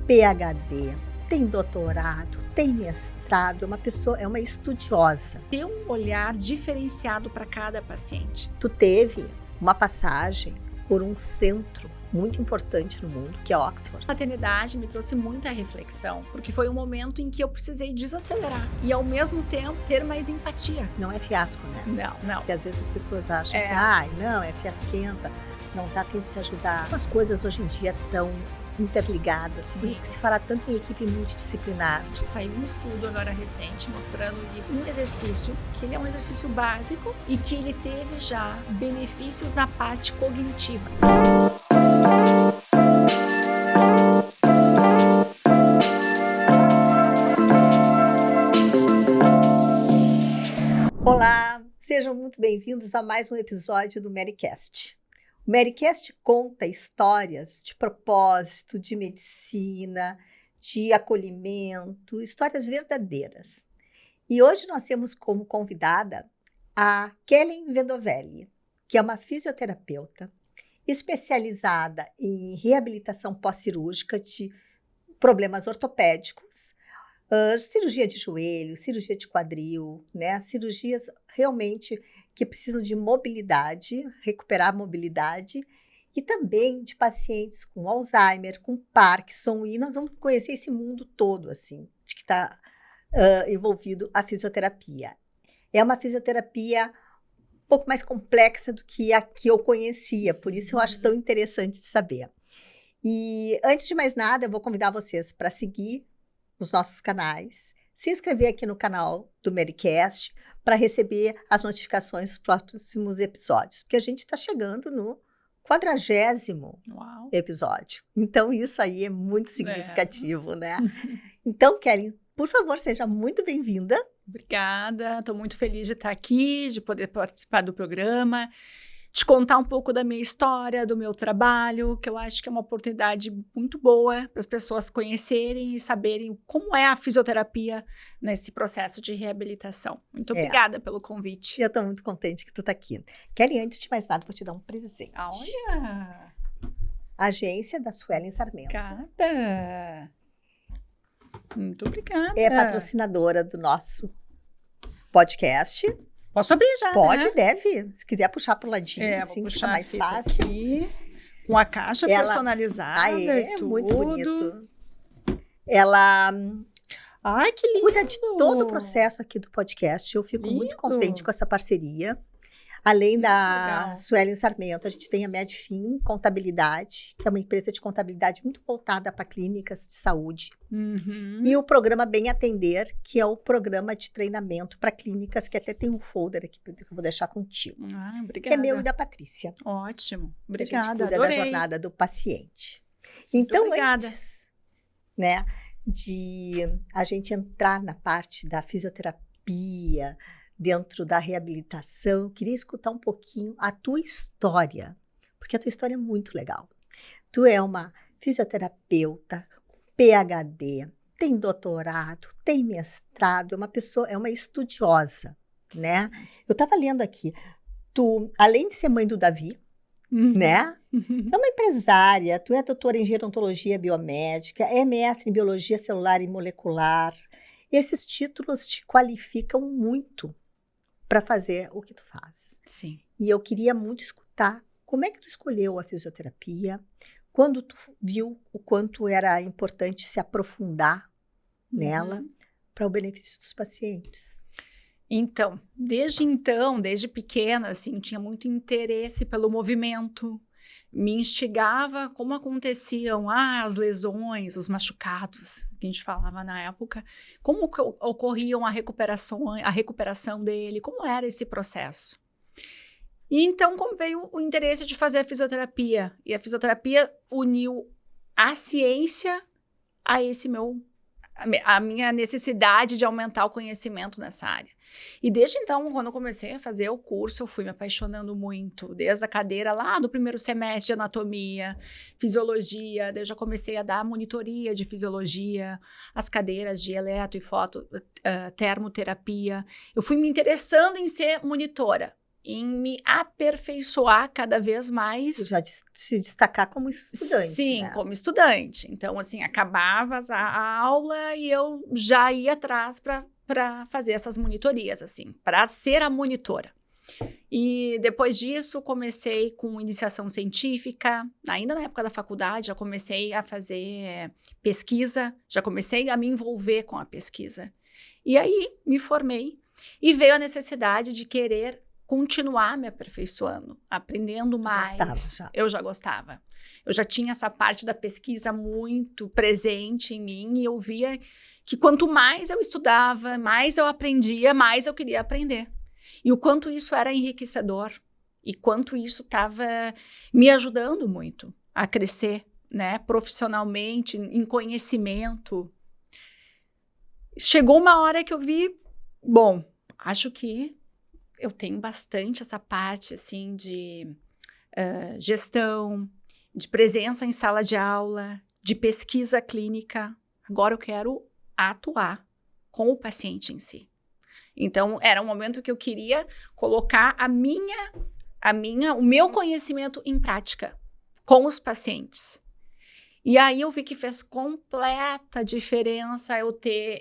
PhD, tem doutorado, tem mestrado, é uma estudiosa. Ter um olhar diferenciado para cada paciente. Tu teve uma passagem por um centro muito importante no mundo, que é Oxford. A maternidade me trouxe muita reflexão, porque foi um momento em que eu precisei desacelerar e, ao mesmo tempo, ter mais empatia. Não é fiasco, né? Não. Porque às vezes as pessoas acham assim, não, é fiasquenta, não tá a fim de se ajudar. As coisas hoje em dia estão interligadas, por isso que se fala tanto em equipe multidisciplinar. Saiu um estudo agora recente mostrando um exercício, que ele é um exercício básico e que ele teve já benefícios na parte cognitiva. Olá, sejam muito bem-vindos a mais um episódio do Marycast. O Marycast conta histórias de propósito, de medicina, de acolhimento, histórias verdadeiras. E hoje nós temos como convidada a Kellen Vendovelli, que é uma fisioterapeuta especializada em reabilitação pós-cirúrgica de problemas ortopédicos, cirurgia de joelho, cirurgia de quadril, né? Cirurgias realmente que precisam de mobilidade, recuperar a mobilidade, e também de pacientes com Alzheimer, com Parkinson, e nós vamos conhecer esse mundo todo, assim, de que está envolvido a fisioterapia. É uma fisioterapia um pouco mais complexa do que a que eu conhecia, por isso eu acho tão interessante de saber. E antes de mais nada, eu vou convidar vocês para seguir os nossos canais, se inscrever aqui no canal do Marycast para receber as notificações dos próximos episódios, porque a gente está chegando no 40º episódio. Então, isso aí é muito significativo, né? Então, Kellen, por favor, seja muito bem-vinda. Obrigada, estou muito feliz de estar aqui, de poder participar do programa, de contar um pouco da minha história, do meu trabalho, que eu acho que é uma oportunidade muito boa para as pessoas conhecerem e saberem como é a fisioterapia nesse processo de reabilitação. Muito obrigada pelo convite. Eu estou muito contente que tu está aqui. Kelly, antes de mais nada, vou te dar um presente. Olha! A agência da Suelen Sarmento. Obrigada! Muito obrigada. É patrocinadora do nosso podcast. Posso abrir já, Pode, né? Deve. Se quiser puxar pro ladinho, assim fica mais fácil. Aqui, com a caixa personalizada é muito bonito. Ela Ai, que lindo. Cuida de todo o processo aqui do podcast. Eu fico muito contente com essa parceria. Além da Suelen Sarmento, a gente tem a Medfin Contabilidade, que é uma empresa de contabilidade muito voltada para clínicas de saúde. E o programa Bem Atender, que é o programa de treinamento para clínicas, que até tem um folder aqui que eu vou deixar contigo. Obrigada. Que é meu e da Patrícia. Ótimo. Obrigada. A gente cuida da jornada do paciente. Muito então, obrigada. Antes, né, de a gente entrar na parte da fisioterapia, dentro da reabilitação, eu queria escutar um pouquinho a tua história, porque a tua história é muito legal. Tu é uma fisioterapeuta com PhD, tem doutorado, tem mestrado, é uma estudiosa, né? Eu estava lendo aqui, tu, além de ser mãe do Davi, né? É uma empresária, tu é doutora em gerontologia biomédica, é mestre em biologia celular e molecular. Esses títulos te qualificam muito para fazer o que tu fazes. Sim. E eu queria muito escutar como é que tu escolheu a fisioterapia, quando tu viu o quanto era importante se aprofundar nela para o benefício dos pacientes. Então, desde pequena, assim, tinha muito interesse pelo movimento, me instigava como aconteciam as lesões, os machucados, que a gente falava na época, como ocorriam a recuperação dele, como era esse processo. E então, como veio o interesse de fazer a fisioterapia, e a fisioterapia uniu a ciência a a minha necessidade de aumentar o conhecimento nessa área. E desde então, quando eu comecei a fazer o curso, eu fui me apaixonando muito, desde a cadeira lá do primeiro semestre de anatomia, fisiologia, daí eu já comecei a dar monitoria de fisiologia, as cadeiras de eletro e termoterapia. Eu fui me interessando em ser monitora, em me aperfeiçoar cada vez mais. Já se destacar como estudante, Sim, né? como estudante. Então, assim, acabava a aula e eu já ia atrás para fazer essas monitorias, assim, para ser a monitora. E depois disso, comecei com iniciação científica. Ainda na época da faculdade, já comecei a fazer pesquisa, já comecei a me envolver com a pesquisa. E aí, me formei e veio a necessidade de querer continuar me aperfeiçoando, aprendendo mais. Gostava já. Eu já gostava. Eu já tinha essa parte da pesquisa muito presente em mim e eu via que quanto mais eu estudava, mais eu aprendia, mais eu queria aprender. E o quanto isso era enriquecedor e quanto isso estava me ajudando muito a crescer, né, profissionalmente, em conhecimento. Chegou uma hora que eu vi, bom, acho que eu tenho bastante essa parte, assim, de gestão, de presença em sala de aula, de pesquisa clínica. Agora eu quero atuar com o paciente em si. Então, era um momento que eu queria colocar o meu conhecimento em prática com os pacientes. E aí eu vi que fez completa diferença eu ter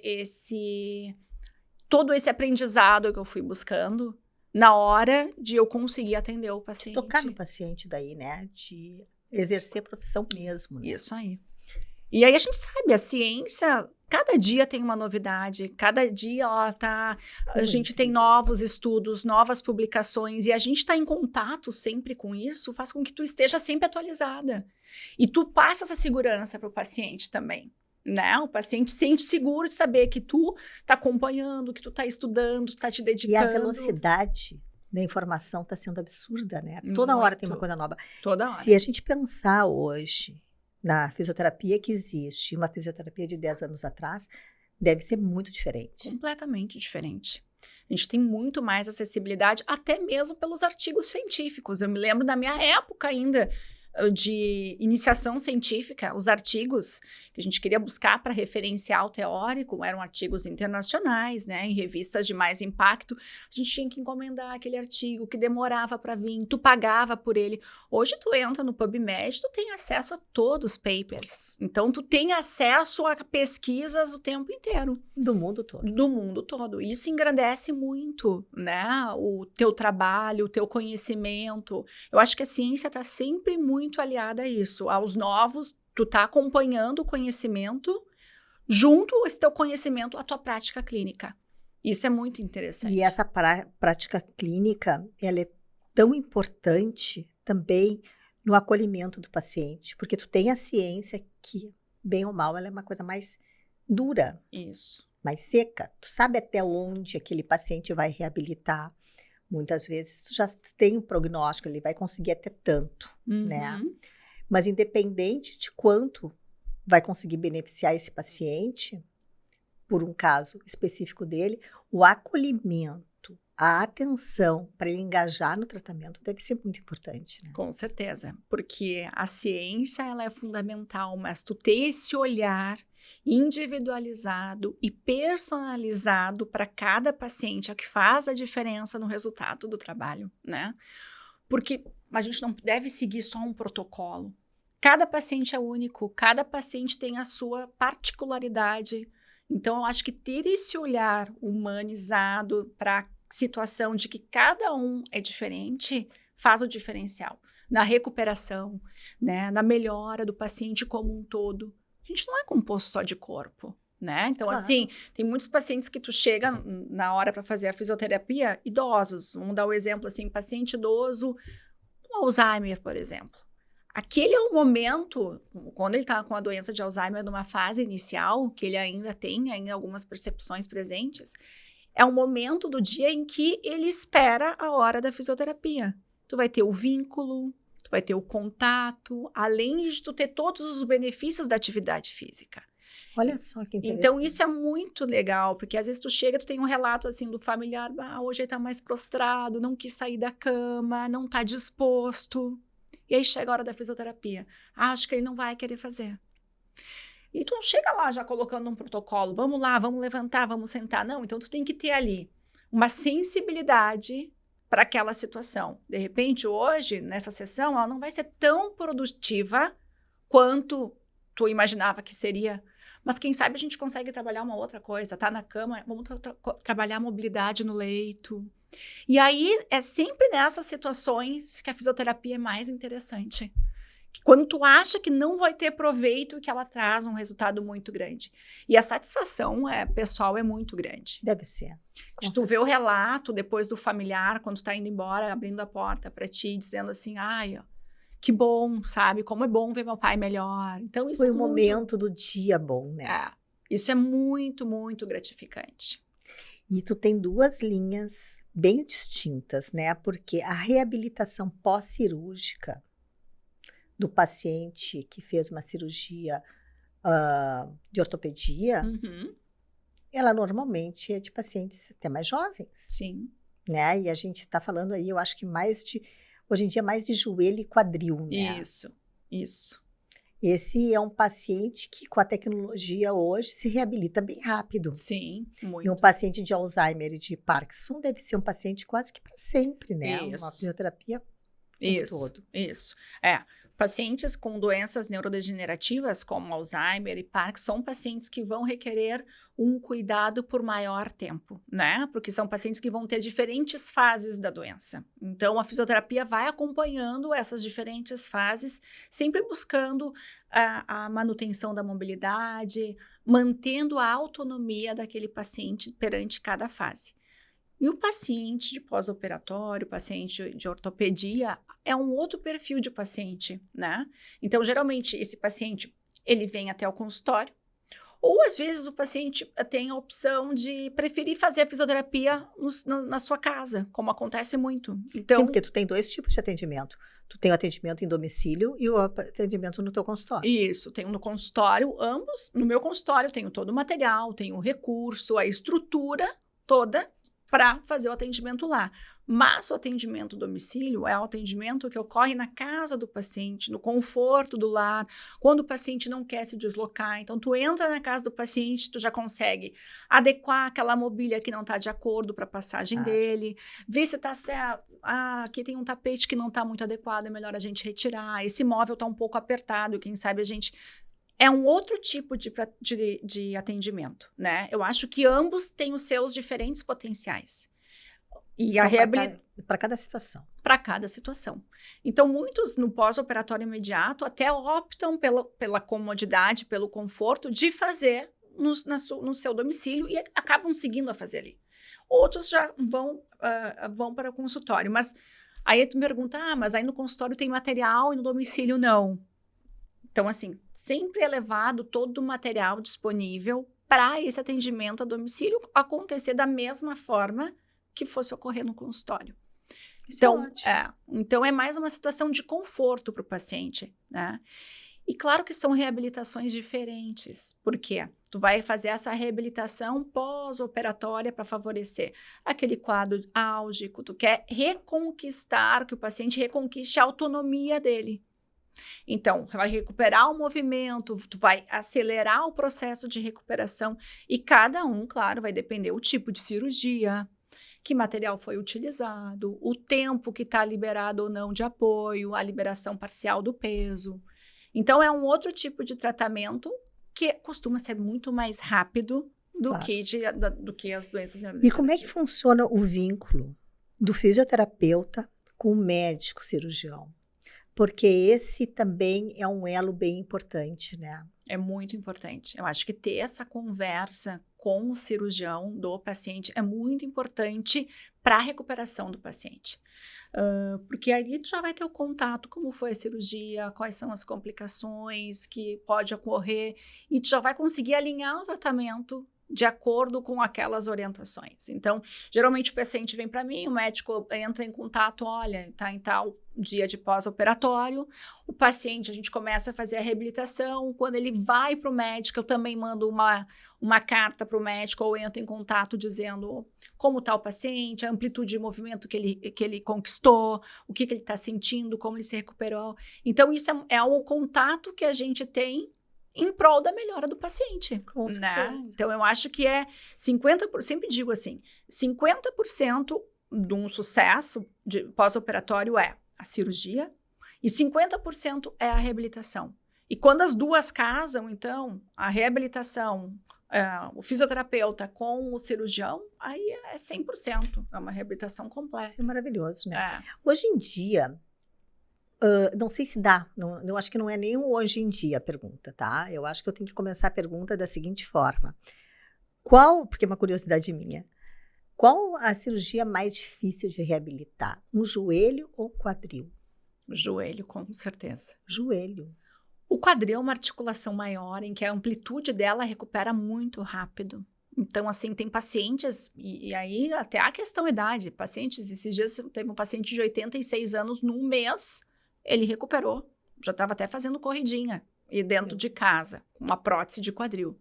todo esse aprendizado que eu fui buscando na hora de eu conseguir atender o paciente. Tocar no paciente daí, né? De exercer a profissão mesmo. Né? Isso aí. E aí a gente sabe, a ciência, cada dia tem uma novidade, cada dia a gente tem novos estudos, novas publicações, e a gente está em contato sempre com isso, faz com que tu esteja sempre atualizada. E tu passa essa segurança para o paciente também, né? O paciente sente seguro de saber que tu está acompanhando, que tu está estudando, está te dedicando. E a velocidade da informação está sendo absurda, né? Toda hora tem uma coisa nova. Toda hora. Se a gente pensar hoje na fisioterapia que existe, uma fisioterapia de 10 anos atrás, deve ser muito diferente. Completamente diferente. A gente tem muito mais acessibilidade, até mesmo pelos artigos científicos. Eu me lembro da minha época ainda de iniciação científica, os artigos que a gente queria buscar para referencial teórico eram artigos internacionais, né, em revistas de mais impacto. A gente tinha que encomendar aquele artigo que demorava para vir, tu pagava por ele. Hoje tu entra no PubMed, tu tem acesso a todos os papers. Então tu tem acesso a pesquisas o tempo inteiro. Do mundo todo. Do mundo todo. Isso engrandece muito, né, o teu trabalho, o teu conhecimento. Eu acho que a ciência está sempre muito aliada a isso, aos novos, tu tá acompanhando o conhecimento, junto esse teu conhecimento à tua prática clínica. Isso é muito interessante. E essa prática clínica, ela é tão importante também no acolhimento do paciente, porque tu tem a ciência que, bem ou mal, ela é uma coisa mais dura. Isso. Mais seca. Tu sabe até onde aquele paciente vai reabilitar. Muitas vezes tu já tem um prognóstico, ele vai conseguir até tanto, né? Mas independente de quanto vai conseguir beneficiar esse paciente, por um caso específico dele, o acolhimento, a atenção para ele engajar no tratamento deve ser muito importante, né? Com certeza, porque a ciência ela é fundamental, mas tu ter esse olhar individualizado e personalizado para cada paciente é o que faz a diferença no resultado do trabalho, né? Porque a gente não deve seguir só um protocolo. Cada paciente é único, cada paciente tem a sua particularidade. Então, eu acho que ter esse olhar humanizado para a situação de que cada um é diferente faz o diferencial na recuperação, né? Na melhora do paciente como um todo. A gente não é composto só de corpo, né? Então, Claro. assim, tem muitos pacientes que tu chega na hora para fazer a fisioterapia, idosos. Vamos dar o exemplo, assim, paciente idoso com Alzheimer, por exemplo. Aquele é o momento, quando ele está com a doença de Alzheimer numa fase inicial, que ele ainda tem ainda algumas percepções presentes, é o momento do dia em que ele espera a hora da fisioterapia. Tu vai ter o vínculo, tu vai ter o contato, além de tu ter todos os benefícios da atividade física. Olha só que interessante. Então, isso é muito legal, porque às vezes tu chega, tu tem um relato assim do familiar, hoje ele tá mais prostrado, não quis sair da cama, não tá disposto. E aí chega a hora da fisioterapia. Acho que ele não vai querer fazer. E tu não chega lá já colocando um protocolo, vamos lá, vamos levantar, vamos sentar. Não, então tu tem que ter ali uma sensibilidade para aquela situação. De repente, hoje, nessa sessão, ela não vai ser tão produtiva quanto tu imaginava que seria. Mas quem sabe a gente consegue trabalhar uma outra coisa. Tá na cama, vamos trabalhar a mobilidade no leito. E aí, é sempre nessas situações que a fisioterapia é mais interessante. Quando tu acha que não vai ter proveito, que ela traz um resultado muito grande. E a satisfação pessoal é muito grande. Deve ser. Se tu vê o relato depois do familiar, quando tá indo embora, abrindo a porta para ti, dizendo assim, ai, ó, que bom, sabe? Como é bom ver meu pai melhor. Então, isso foi um momento do dia bom, né? Isso é muito, muito gratificante. E tu tem 2 linhas bem distintas, né? Porque a reabilitação pós-cirúrgica do paciente que fez uma cirurgia de ortopedia, ela normalmente é de pacientes até mais jovens. Sim. Né? E a gente está falando aí, eu acho que hoje em dia, mais de joelho e quadril, né? Isso. Esse é um paciente que, com a tecnologia hoje, se reabilita bem rápido. Sim, muito. E um paciente de Alzheimer e de Parkinson deve ser um paciente quase que para sempre, né? Isso. Uma fisioterapia o tempo todo. Isso. Pacientes com doenças neurodegenerativas, como Alzheimer e Parkinson, são pacientes que vão requerer um cuidado por maior tempo, né? Porque são pacientes que vão ter diferentes fases da doença. Então, a fisioterapia vai acompanhando essas diferentes fases, sempre buscando a manutenção da mobilidade, mantendo a autonomia daquele paciente perante cada fase. E o paciente de pós-operatório, o paciente de ortopedia, é um outro perfil de paciente, né? Então, geralmente, esse paciente, ele vem até o consultório, ou às vezes o paciente tem a opção de preferir fazer a fisioterapia na sua casa, como acontece muito. Então, sim, porque tu tem 2 tipos de atendimento. Tu tem o atendimento em domicílio e o atendimento no teu consultório. Isso, tenho no consultório, ambos. No meu consultório, tenho todo o material, tenho o recurso, a estrutura toda para fazer o atendimento lá. Mas o atendimento domicílio é o atendimento que ocorre na casa do paciente, no conforto do lar, quando o paciente não quer se deslocar. Então, tu entra na casa do paciente, tu já consegue adequar aquela mobília que não está de acordo para a passagem dele, ver se está certo. Aqui tem um tapete que não está muito adequado, é melhor a gente retirar. Esse móvel está um pouco apertado, quem sabe a gente... É um outro tipo de atendimento, né? Eu acho que ambos têm os seus diferentes potenciais. E a reabilitação... Para cada situação. Para cada situação. Então, muitos no pós-operatório imediato até optam pela comodidade, pelo conforto de fazer no seu domicílio e acabam seguindo a fazer ali. Outros já vão para o consultório. Mas aí tu me pergunta, mas aí no consultório tem material e no domicílio não. Então, assim, sempre é levado todo o material disponível para esse atendimento a domicílio acontecer da mesma forma que fosse ocorrer no consultório. Então, é mais uma situação de conforto para o paciente, né? E claro que são reabilitações diferentes. Por quê? Tu vai fazer essa reabilitação pós-operatória para favorecer aquele quadro álgico. Tu quer reconquistar, que o paciente reconquiste a autonomia dele. Então, você vai recuperar o movimento, tu vai acelerar o processo de recuperação e cada um, claro, vai depender do tipo de cirurgia, que material foi utilizado, o tempo que está liberado ou não de apoio, a liberação parcial do peso. Então, é um outro tipo de tratamento que costuma ser muito mais rápido do que as doenças neurodegenerativas. E como é que funciona o vínculo do fisioterapeuta com o médico cirurgião? Porque esse também é um elo bem importante, né? É muito importante. Eu acho que ter essa conversa com o cirurgião do paciente é muito importante para a recuperação do paciente. Porque aí tu já vai ter o contato, como foi a cirurgia, quais são as complicações que pode ocorrer, e tu já vai conseguir alinhar o tratamento de acordo com aquelas orientações. Então, geralmente o paciente vem para mim, o médico entra em contato, olha, tá em tal dia de pós-operatório, o paciente, a gente começa a fazer a reabilitação, quando ele vai para o médico, eu também mando uma carta para o médico, ou entro em contato dizendo como está o paciente, a amplitude de movimento que ele conquistou, o que ele está sentindo, como ele se recuperou. Então, isso é o contato que a gente tem em prol da melhora do paciente. Com certeza. Então, eu acho que é 50%, sempre digo assim, 50% de um sucesso pós-operatório é a cirurgia e 50% é a reabilitação. E quando as duas casam, então, a reabilitação, o fisioterapeuta com o cirurgião, aí é 100%, é uma reabilitação completa. Isso é maravilhoso, né? É. Hoje em dia, não sei se dá, eu acho que não é nem o hoje em dia a pergunta, tá? Eu acho que eu tenho que começar a pergunta da seguinte forma. Porque é uma curiosidade minha, qual a cirurgia mais difícil de reabilitar? Um joelho ou um quadril? O joelho, com certeza. Joelho. O quadril é uma articulação maior, em que a amplitude dela recupera muito rápido. Então, assim, tem pacientes, e aí até a questão idade, pacientes, esses dias teve um paciente de 86 anos, num mês, ele recuperou, já estava até fazendo corridinha, e dentro de casa, com uma prótese de quadril.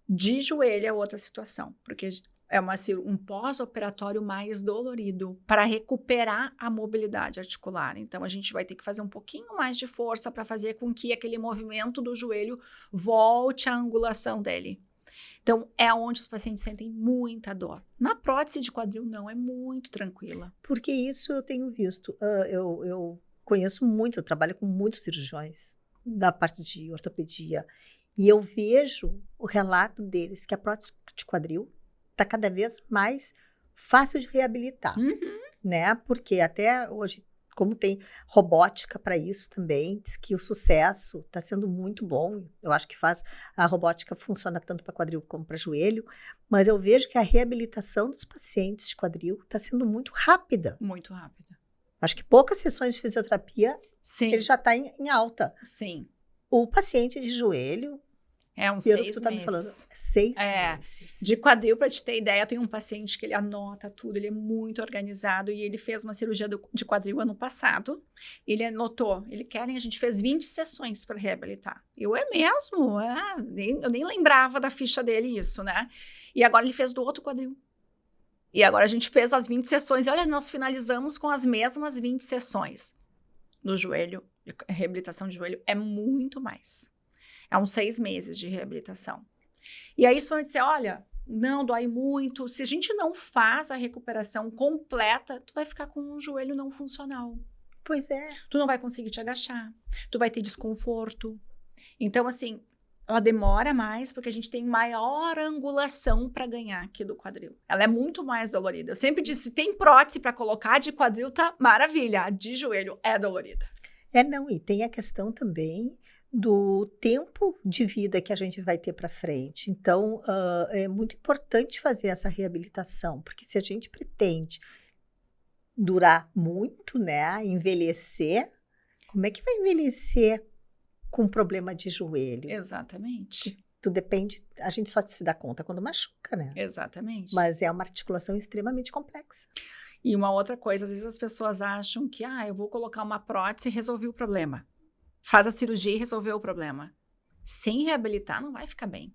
De joelho é outra situação, porque é um pós-operatório mais dolorido para recuperar a mobilidade articular. Então, a gente vai ter que fazer um pouquinho mais de força para fazer com que aquele movimento do joelho volte à angulação dele. Então, é onde os pacientes sentem muita dor. Na prótese de quadril, não, é muito tranquila. Porque isso eu tenho visto. Eu conheço muito, eu trabalho com muitos cirurgiões da parte de ortopedia. E eu vejo o relato deles que a prótese de quadril está cada vez mais fácil de reabilitar, né? Porque até hoje, como tem robótica para isso também, diz que o sucesso está sendo muito bom. Eu acho que a robótica funciona tanto para quadril como para joelho, mas eu vejo que a reabilitação dos pacientes de quadril está sendo muito rápida. Muito rápida. Acho que poucas sessões de fisioterapia, Sim. ele já está em alta. Sim. O paciente de joelho, é uns pelo 6 que tu tá meses. me falando, 6 meses. De quadril, para te ter ideia, tem um paciente que ele anota tudo, ele é muito organizado e ele fez uma cirurgia de quadril ano passado. Ele anotou, a gente fez 20 sessões para reabilitar. Eu mesmo? Eu nem lembrava da ficha dele isso, né? E agora ele fez do outro quadril. E agora a gente fez as 20 sessões e olha, nós finalizamos com as mesmas 20 sessões. No joelho, a reabilitação de joelho é muito mais. É uns 6 meses de reabilitação. E aí isso vai dizer, olha, não, dói muito. Se a gente não faz a recuperação completa, tu vai ficar com um joelho não funcional. Pois é. Tu não vai conseguir te agachar. Tu vai ter desconforto. Então, assim, ela demora mais porque a gente tem maior angulação para ganhar aqui do quadril. Ela é muito mais dolorida. Eu sempre disse, se tem prótese para colocar de quadril, tá maravilha. A de joelho é dolorida. Não, e tem a questão também do tempo de vida que a gente vai ter para frente. Então, é muito importante fazer essa reabilitação, porque se a gente pretende durar muito, né, envelhecer, como é que vai envelhecer com problema de joelho? Exatamente. Tu depende, a gente só se dá conta quando machuca, né? Exatamente. Mas é uma articulação extremamente complexa. E uma outra coisa, às vezes as pessoas acham que, eu vou colocar uma prótese e resolvi o problema. Faz a cirurgia e resolveu o problema. Sem reabilitar, não vai ficar bem.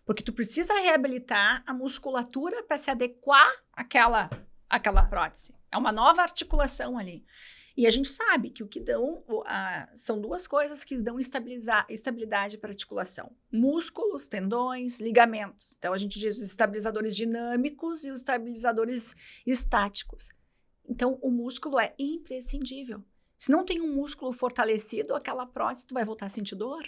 Porque tu precisa reabilitar a musculatura para se adequar àquela prótese. É uma nova articulação ali. E a gente sabe que o que dão, são duas coisas que dão estabilidade para a articulação. Músculos, tendões, ligamentos. Então, a gente diz os estabilizadores dinâmicos e os estabilizadores estáticos. Então, o músculo é imprescindível. Se não tem um músculo fortalecido, aquela prótese, tu vai voltar a sentir dor.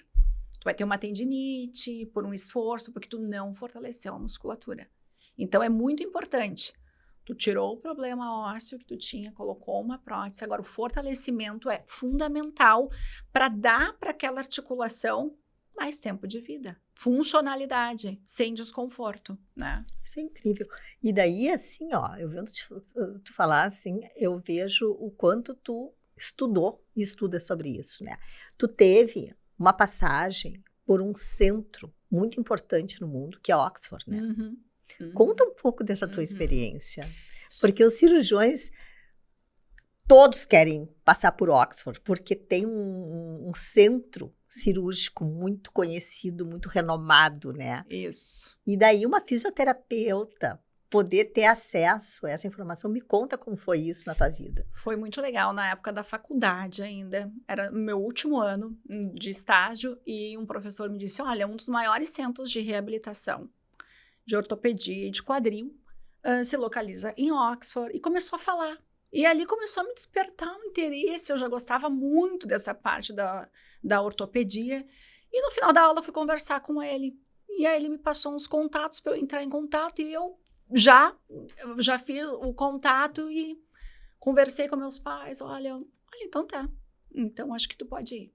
Tu vai ter uma tendinite por um esforço, porque tu não fortaleceu a musculatura. Então, é muito importante. Tu tirou o problema ósseo que tu tinha, colocou uma prótese. Agora, o fortalecimento é fundamental para dar para aquela articulação mais tempo de vida. Funcionalidade, sem desconforto, né? Isso é incrível. E daí, assim, eu vendo tu falar assim, eu vejo o quanto tu estudou e estuda sobre isso, né? Tu teve uma passagem por um centro muito importante no mundo, que é Oxford, né? Conta um pouco dessa tua experiência. Porque os cirurgiões, todos querem passar por Oxford, porque tem um centro cirúrgico muito conhecido, muito renomado, né? Isso. E daí uma fisioterapeuta poder ter acesso a essa informação. Me conta como foi isso na tua vida. Foi muito legal na época da faculdade ainda. Era meu último ano de estágio e um professor me disse, olha, um dos maiores centros de reabilitação de ortopedia e de quadril se localiza em Oxford, e começou a falar. E ali começou a me despertar um interesse, eu já gostava muito dessa parte da ortopedia. E no final da aula eu fui conversar com ele. E aí ele me passou uns contatos para eu entrar em contato, e eu já fiz o contato e conversei com meus pais. Olha, então tá. Então acho que tu pode ir.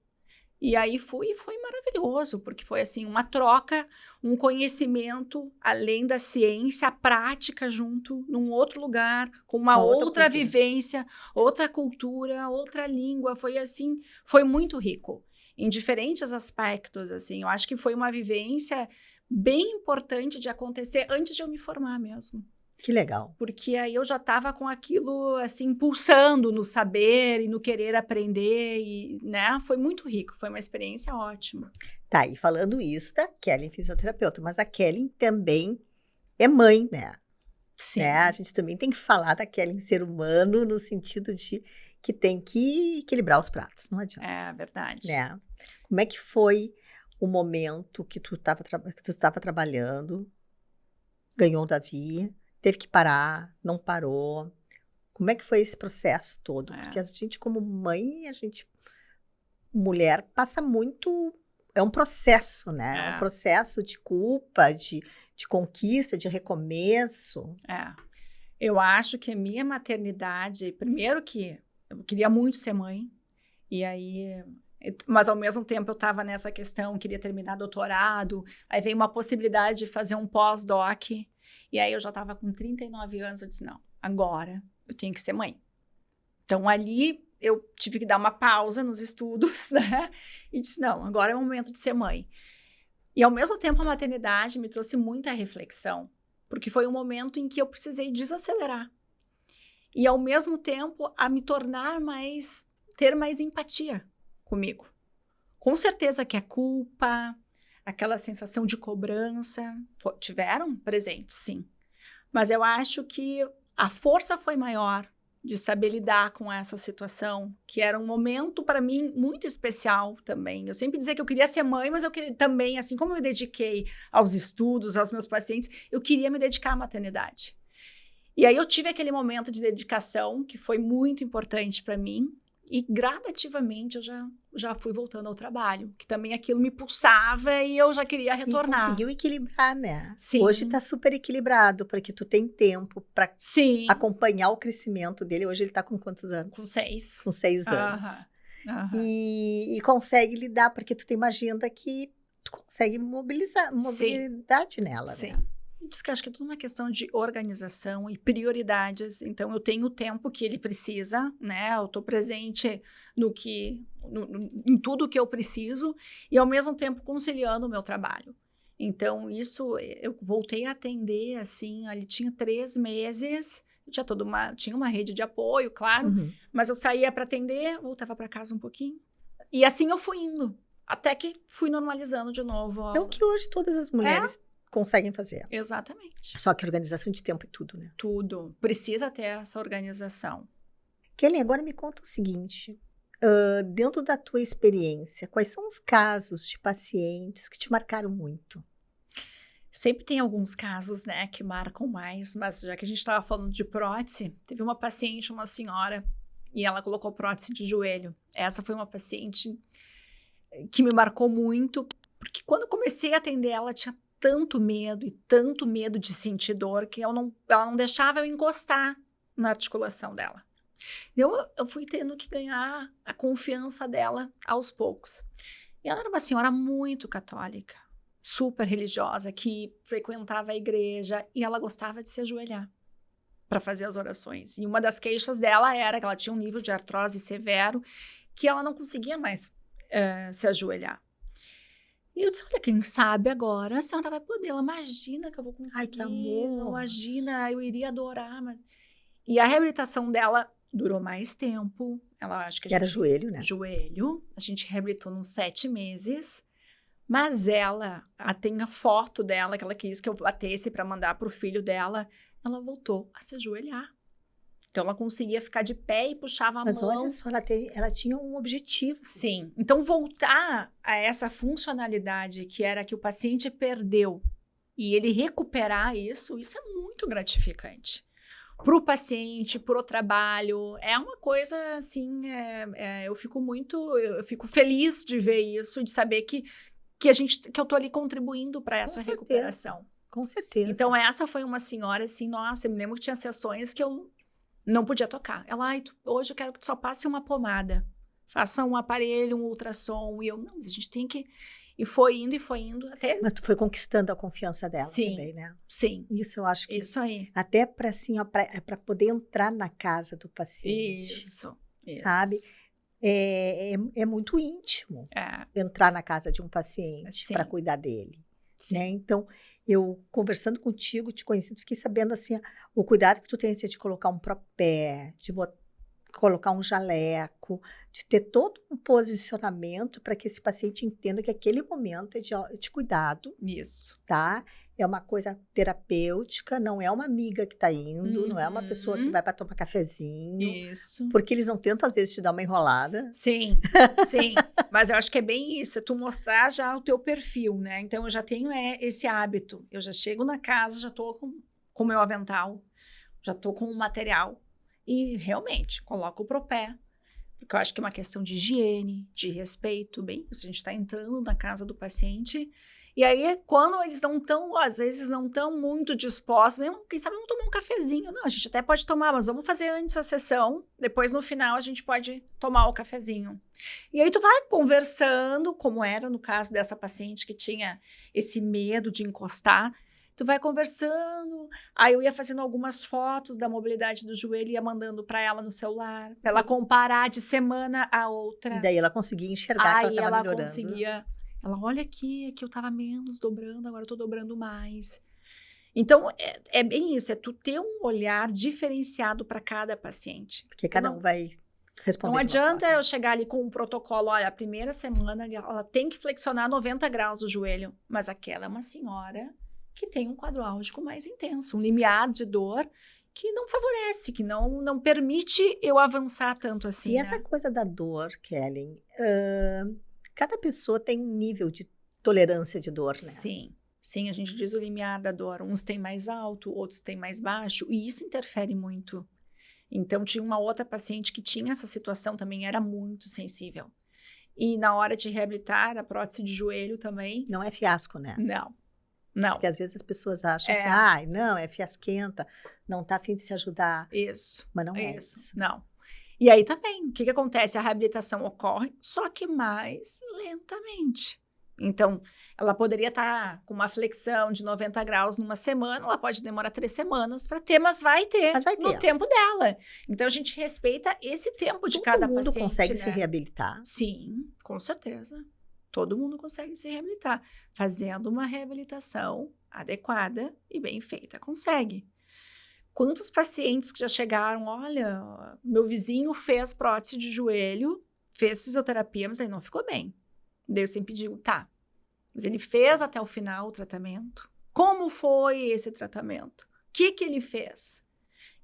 E aí fui, e foi maravilhoso, porque foi assim, uma troca, um conhecimento além da ciência, a prática junto, num outro lugar, com uma outra vivência, outra cultura, outra língua. Foi assim, foi muito rico, em diferentes aspectos, assim. Eu acho que foi uma vivência bem importante de acontecer antes de eu me formar mesmo. Que legal. Porque aí eu já estava com aquilo, assim, pulsando no saber e no querer aprender, e, né? Foi muito rico, foi uma experiência ótima. Tá, e falando isso da Kellen, fisioterapeuta, mas a Kellen também é mãe, né? Sim. Né? A gente também tem que falar da Kellen ser humano, no sentido de que tem que equilibrar os pratos, não adianta. É verdade. Né? Como é que foi o momento que tu estava trabalhando, ganhou o Davi, teve que parar, não parou? Como é que foi esse processo todo? Porque a gente, como mãe, mulher, passa muito... É um processo, né? É um processo de culpa, de conquista, de recomeço. Eu acho que a minha maternidade... Primeiro que eu queria muito ser mãe. E aí... Mas, ao mesmo tempo, eu estava nessa questão, queria terminar doutorado. Aí veio uma possibilidade de fazer um pós-doc. E aí eu já estava com 39 anos, eu disse, não, agora eu tenho que ser mãe. Então ali eu tive que dar uma pausa nos estudos, né? E disse, não, agora é o momento de ser mãe. E ao mesmo tempo a maternidade me trouxe muita reflexão, porque foi um momento em que eu precisei desacelerar. E ao mesmo tempo a me tornar ter mais empatia comigo. Com certeza que a culpa... Aquela sensação de cobrança, tiveram presentes, sim. Mas eu acho que a força foi maior de saber lidar com essa situação, que era um momento, para mim, muito especial também. Eu sempre dizia que eu queria ser mãe, mas eu queria também, assim como eu me dediquei aos estudos, aos meus pacientes, eu queria me dedicar à maternidade. E aí eu tive aquele momento de dedicação, que foi muito importante para mim, e gradativamente eu já fui voltando ao trabalho, que também aquilo me pulsava e eu já queria retornar. E conseguiu equilibrar, né? Sim. Hoje está super equilibrado, porque tu tem tempo para acompanhar o crescimento dele. Hoje ele está com quantos anos? Com 6. Com 6 anos. E consegue lidar, porque tu tem uma agenda que tu consegue mobilidade nela, Sim. Né? Diz que acho que é tudo uma questão de organização e prioridades. Então, eu tenho o tempo que ele precisa, né? Eu estou presente em tudo que eu preciso e, ao mesmo tempo, conciliando o meu trabalho. Então, isso, eu voltei a atender, assim, ali tinha 3 meses, tinha uma rede de apoio, claro, mas eu saía para atender, voltava para casa um pouquinho. E assim eu fui indo, até que fui normalizando de novo. Então, que hoje todas as mulheres... conseguem fazer. Exatamente. Só que organização de tempo é tudo, né? Tudo. Precisa ter essa organização. Kellen, agora me conta o seguinte. Dentro da tua experiência, quais são os casos de pacientes que te marcaram muito? Sempre tem alguns casos, né, que marcam mais, mas já que a gente estava falando de prótese, teve uma paciente, uma senhora, e ela colocou prótese de joelho. Essa foi uma paciente que me marcou muito, porque quando eu comecei a atender ela, tinha tanto medo de sentir dor, que ela não deixava eu encostar na articulação dela. Eu fui tendo que ganhar a confiança dela aos poucos. E ela era uma senhora muito católica, super religiosa, que frequentava a igreja, e ela gostava de se ajoelhar para fazer as orações. E uma das queixas dela era que ela tinha um nível de artrose severo, que ela não conseguia mais se ajoelhar. E eu disse, olha, quem sabe agora a senhora vai poder. Ela, imagina que eu vou conseguir. Ai, que amor. Não, imagina, eu iria adorar. Mas... E a reabilitação dela durou mais tempo. Ela, acho que era joelho, né? Joelho. A gente reabilitou uns 7 meses. Mas ela, tem a foto dela, que ela quis que eu batesse para mandar para o filho dela. Ela voltou a se ajoelhar. Então, ela conseguia ficar de pé e puxava a mão. Mas olha só, ela tinha um objetivo. Sim. Então, voltar a essa funcionalidade que era que o paciente perdeu e ele recuperar isso é muito gratificante. Para o paciente, para o trabalho, é uma coisa assim, eu fico feliz de ver isso, de saber que eu tô ali contribuindo para essa recuperação. Com certeza. Então, essa foi uma senhora assim, nossa, eu me lembro que tinha sessões que eu não podia tocar. Ela, hoje eu quero que tu só passe uma pomada, faça um aparelho, um ultrassom, e eu, não, mas a gente tem que... E foi indo até... Mas tu foi conquistando a confiança dela também, né? Sim. Isso eu acho que... Isso aí. Até para assim, para poder entrar na casa do paciente. Isso. Sabe? É muito íntimo entrar na casa de um paciente para cuidar dele. Né? Então, eu conversando contigo, te conhecendo, fiquei sabendo assim, o cuidado que tu tem de colocar um propé, de colocar um jaleco, de ter todo um posicionamento para que esse paciente entenda que aquele momento é de cuidado. Isso. Tá? É uma coisa terapêutica, não é uma amiga que está indo, não é uma pessoa que vai para tomar cafezinho. Isso. Porque eles não tentam, às vezes, te dar uma enrolada. Sim, sim. Mas eu acho que é bem isso, é tu mostrar já o teu perfil, né? Então, eu já tenho esse hábito. Eu já chego na casa, já tô com o meu avental, já tô com o material. E, realmente, coloco o propé. Porque eu acho que é uma questão de higiene, de respeito. Bem, se a gente está entrando na casa do paciente... E aí, quando eles não estão, às vezes, não estão muito dispostos, quem sabe vamos tomar um cafezinho. Não, a gente até pode tomar, mas vamos fazer antes a sessão. Depois, no final, a gente pode tomar o cafezinho. E aí, tu vai conversando, como era no caso dessa paciente que tinha esse medo de encostar. Tu vai conversando. Aí, eu ia fazendo algumas fotos da mobilidade do joelho e ia mandando para ela no celular, para ela comparar de semana a outra. E daí, ela conseguia enxergar que ela estava melhorando. Conseguia... Ela, olha aqui eu tava menos dobrando, agora eu tô dobrando mais. Então, é bem isso, é tu ter um olhar diferenciado para cada paciente. Porque cada um vai responder. Não adianta eu chegar ali com um protocolo, olha, a primeira semana ela tem que flexionar 90 graus o joelho, mas aquela é uma senhora que tem um quadro álgico mais intenso, um limiar de dor que não favorece, que não permite eu avançar tanto assim. E essa coisa da dor, Kelly... Cada pessoa tem um nível de tolerância de dor, né? Sim, a gente diz o limiar da dor. Uns têm mais alto, outros têm mais baixo, e isso interfere muito. Então, tinha uma outra paciente que tinha essa situação também, era muito sensível. E na hora de reabilitar a prótese de joelho também... Não é fiasco, né? Não. Porque às vezes as pessoas acham assim, não, é fiasquenta, não tá a fim de se ajudar. Isso. Mas não é isso. Não. E aí também, o que acontece? A reabilitação ocorre, só que mais lentamente. Então, ela poderia estar com uma flexão de 90 graus numa semana, ela pode demorar 3 semanas para ter, mas vai ter no tempo dela. Então, a gente respeita esse tempo de cada paciente. Todo mundo consegue se reabilitar? Sim, com certeza. Todo mundo consegue se reabilitar. Fazendo uma reabilitação adequada e bem feita, consegue. Quantos pacientes que já chegaram, olha, meu vizinho fez prótese de joelho, fez fisioterapia, mas aí não ficou bem. Daí eu sempre digo, tá, mas ele fez até o final o tratamento? Como foi esse tratamento? O que ele fez?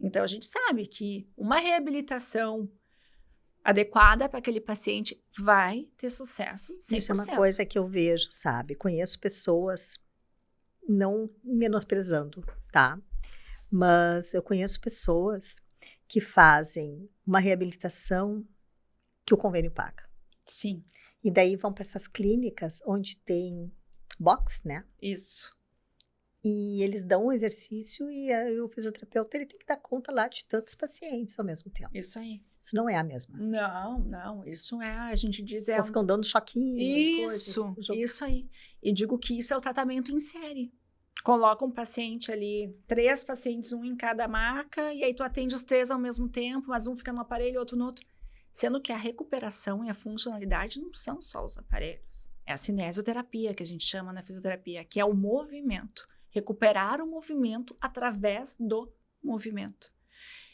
Então, a gente sabe que uma reabilitação adequada para aquele paciente vai ter sucesso 100%. Isso é uma coisa que eu vejo, sabe? Conheço pessoas, não menosprezando, tá? Mas eu conheço pessoas que fazem uma reabilitação que o convênio paga. Sim. E daí vão para essas clínicas onde tem box, né? Isso. E eles dão um exercício e o fisioterapeuta ele tem que dar conta lá de tantos pacientes ao mesmo tempo. Isso aí. Isso não é a mesma. Não. Isso a gente diz... Ou ficam dando choquinho. Isso aí. E digo que isso é o tratamento em série. Coloca um paciente ali, 3 pacientes, um em cada maca, e aí tu atende os 3 ao mesmo tempo, mas um fica no aparelho, outro no outro. Sendo que a recuperação e a funcionalidade não são só os aparelhos. É a cinesioterapia, que a gente chama na fisioterapia, que é o movimento. Recuperar o movimento através do movimento.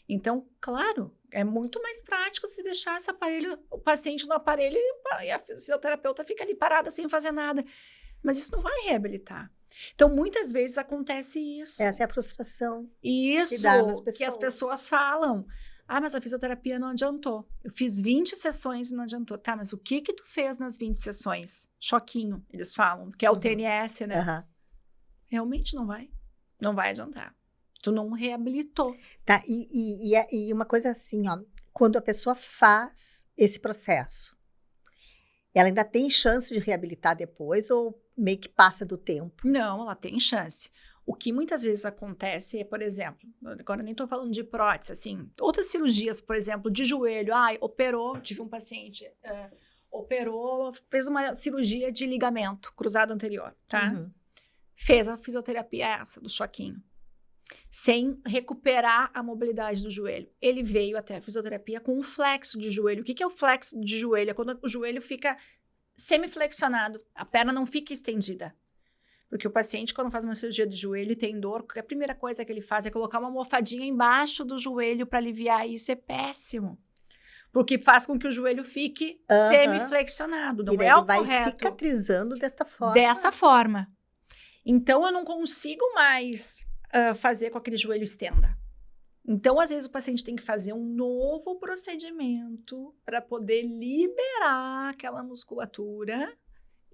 Então, claro, é muito mais prático se deixar o paciente no aparelho e a fisioterapeuta fica ali parada sem fazer nada. Mas isso não vai reabilitar. Então, muitas vezes acontece isso. Essa é a frustração. Isso, que as pessoas falam. Ah, mas a fisioterapia não adiantou. Eu fiz 20 sessões e não adiantou. Tá, mas o que tu fez nas 20 sessões? Choquinho, eles falam, que é o TNS, né? Realmente não vai. Não vai adiantar. Tu não reabilitou. Tá, e uma coisa assim, ó, quando a pessoa faz esse processo, ela ainda tem chance de reabilitar depois ou meio que passa do tempo? Não, ela tem chance. O que muitas vezes acontece é, por exemplo, agora nem estou falando de prótese, assim, outras cirurgias, por exemplo, de joelho, operou, tive um paciente, operou, fez uma cirurgia de ligamento cruzado anterior, tá? Uhum. Fez a fisioterapia essa, do choquinho, sem recuperar a mobilidade do joelho. Ele veio até a fisioterapia com um flexo de joelho. O que é o flexo de joelho? É quando o joelho fica semiflexionado, a perna não fica estendida. Porque o paciente, quando faz uma cirurgia de joelho e tem dor, a primeira coisa que ele faz é colocar uma almofadinha embaixo do joelho para aliviar. Isso é péssimo. Porque faz com que o joelho fique semiflexionado. Não e daí é o ele vai correto. cicatrizando desta forma. Dessa forma. Então, eu não consigo mais fazer com que aquele joelho estenda. Então, às vezes, o paciente tem que fazer um novo procedimento para poder liberar aquela musculatura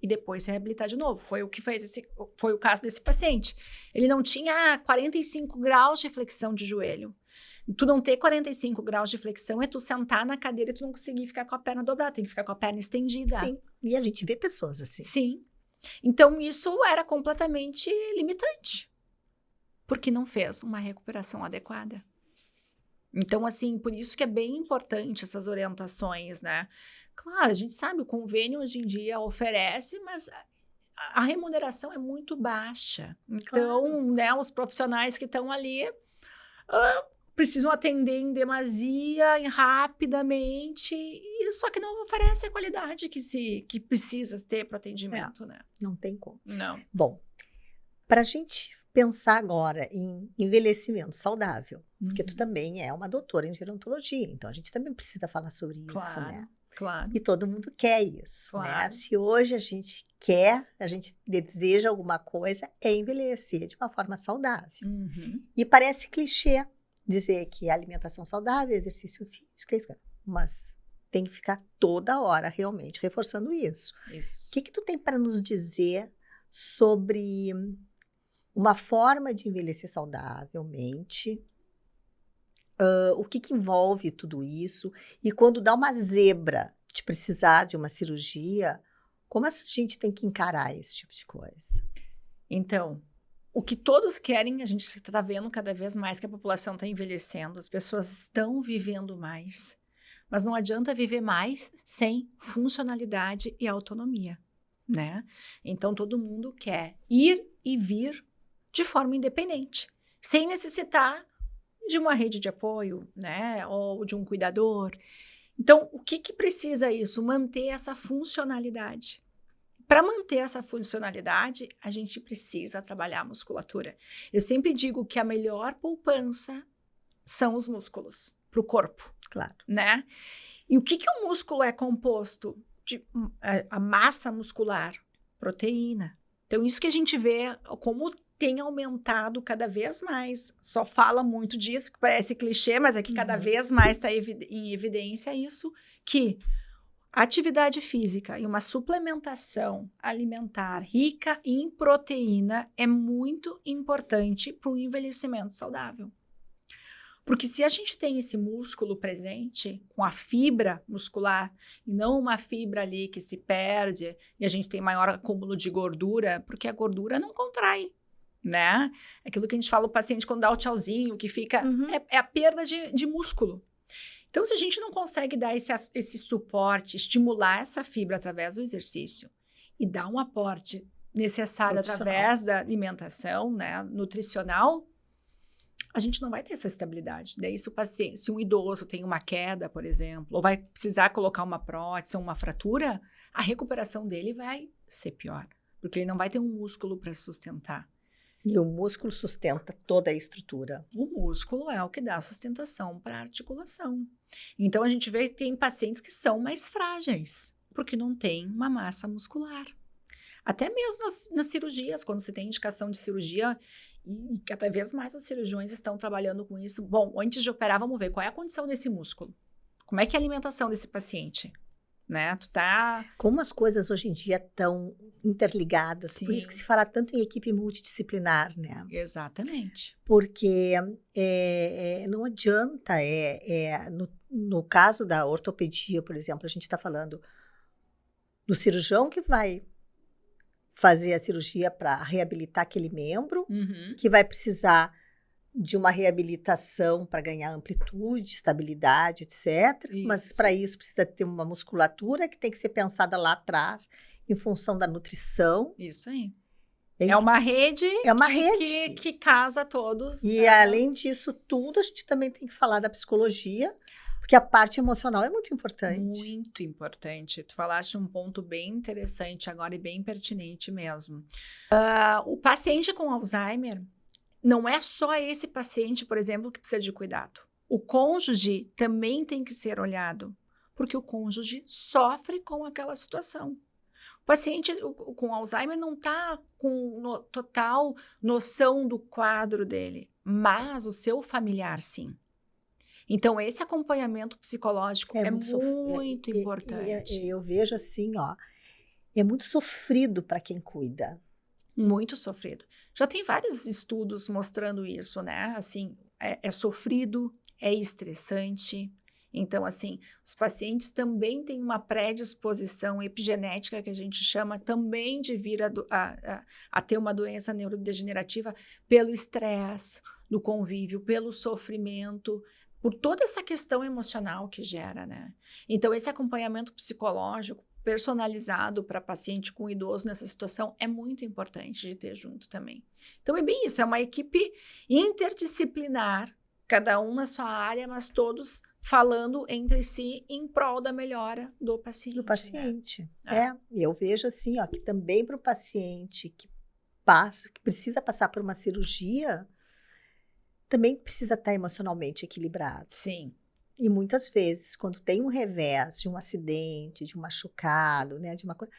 e depois se reabilitar de novo. Foi o caso desse paciente. Ele não tinha 45 graus de flexão de joelho. Tu não ter 45 graus de flexão é tu sentar na cadeira e tu não conseguir ficar com a perna dobrada, tem que ficar com a perna estendida. Sim, e a gente vê pessoas assim. Sim. Então, isso era completamente limitante, porque não fez uma recuperação adequada. Então, assim, por isso que é bem importante essas orientações, né? Claro, a gente sabe, o convênio hoje em dia oferece, mas a remuneração é muito baixa. Então, Claro. né, os profissionais que estão ali precisam atender em demasia, rapidamente, só que não oferece a qualidade que precisa ter para o atendimento, né? Não tem como. Não. Bom, para a gente pensar agora em envelhecimento saudável, porque tu também é uma doutora em gerontologia, então a gente também precisa falar sobre isso, Claro, né? claro. E todo mundo quer isso, né? Claro. Se hoje a gente quer, a gente deseja alguma coisa, é envelhecer de uma forma saudável. Uhum. E parece clichê dizer que alimentação saudável, exercício físico, é isso, mas tem que ficar toda hora realmente reforçando isso. Isso. O que tu tem para nos dizer sobre uma forma de envelhecer saudavelmente? O que envolve tudo isso? E quando dá uma zebra de precisar de uma cirurgia, como a gente tem que encarar esse tipo de coisa? Então, o que todos querem, a gente está vendo cada vez mais que a população está envelhecendo, as pessoas estão vivendo mais, mas não adianta viver mais sem funcionalidade e autonomia, né? Então, todo mundo quer ir e vir de forma independente, sem necessitar de uma rede de apoio, né? Ou de um cuidador. Então, o que precisa isso? Manter essa funcionalidade. Para manter essa funcionalidade, a gente precisa trabalhar a musculatura. Eu sempre digo que a melhor poupança são os músculos para o corpo. Claro. Né? E o que o músculo é composto? A massa muscular, proteína. Então, isso que a gente vê como tem aumentado cada vez mais. Só fala muito disso, que parece clichê, mas é que cada vez mais está em evidência isso, que a atividade física e uma suplementação alimentar rica em proteína é muito importante para o envelhecimento saudável. Porque se a gente tem esse músculo presente, com a fibra muscular, e não uma fibra ali que se perde e a gente tem maior acúmulo de gordura, porque a gordura não contrai, né? Aquilo que a gente fala o paciente quando dá o tchauzinho, que fica... É a perda de músculo. Então, se a gente não consegue dar esse suporte, estimular essa fibra através do exercício e dar um aporte necessário através da alimentação, né, nutricional, a gente não vai ter essa estabilidade. Daí, se um idoso tem uma queda, por exemplo, ou vai precisar colocar uma prótese ou uma fratura, a recuperação dele vai ser pior, porque ele não vai ter um músculo para sustentar. E o músculo sustenta toda a estrutura. O músculo é o que dá sustentação para a articulação. Então, a gente vê que tem pacientes que são mais frágeis, porque não tem uma massa muscular. Até mesmo nas cirurgias, quando você tem indicação de cirurgia, e cada vez mais os cirurgiões estão trabalhando com isso. Bom, antes de operar, vamos ver qual é a condição desse músculo. Como é que é a alimentação desse paciente? né? Tu tá... Como as coisas hoje em dia estão interligadas, por isso que Sim. se fala tanto em equipe multidisciplinar, né? Exatamente. Porque não adianta, no caso da ortopedia, por exemplo, a gente está falando do cirurgião que vai fazer a cirurgia para reabilitar aquele membro, Uhum. que vai precisar de uma reabilitação para ganhar amplitude, estabilidade, etc. Mas Isso. para isso precisa ter uma musculatura que tem que ser pensada lá atrás, em função da nutrição. Isso aí. Em- É uma rede, É uma rede. que casa todos. E além disso tudo, a gente também tem que falar da psicologia, porque a parte emocional é muito importante. Muito importante. Tu falaste um ponto bem interessante agora e bem pertinente mesmo. O paciente com Alzheimer, não é só esse paciente, por exemplo, que precisa de cuidado. O cônjuge também tem que ser olhado, porque o cônjuge sofre com aquela situação. O paciente com Alzheimer não está com total noção do quadro dele, mas o seu familiar sim. Então, esse acompanhamento psicológico é muito importante. Eu vejo assim, ó, é muito sofrido para quem cuida. Muito sofrido. Já tem vários estudos mostrando isso, né? Assim, é sofrido, é estressante. Então, assim, os pacientes também têm uma predisposição epigenética, que a gente chama também de vir a ter uma doença neurodegenerativa pelo estresse do convívio, pelo sofrimento, por toda essa questão emocional que gera, né? Então, esse acompanhamento psicológico personalizado para paciente com idoso nessa situação é muito importante de ter junto também. Então, é bem isso, é uma equipe interdisciplinar, cada um na sua área, mas todos falando entre si em prol da melhora do paciente. Do paciente, né? E eu vejo assim, ó, que também para o paciente que precisa passar por uma cirurgia, também precisa estar emocionalmente equilibrado. Sim. E muitas vezes, quando tem um revés de um acidente, de um machucado, né, de uma coisa,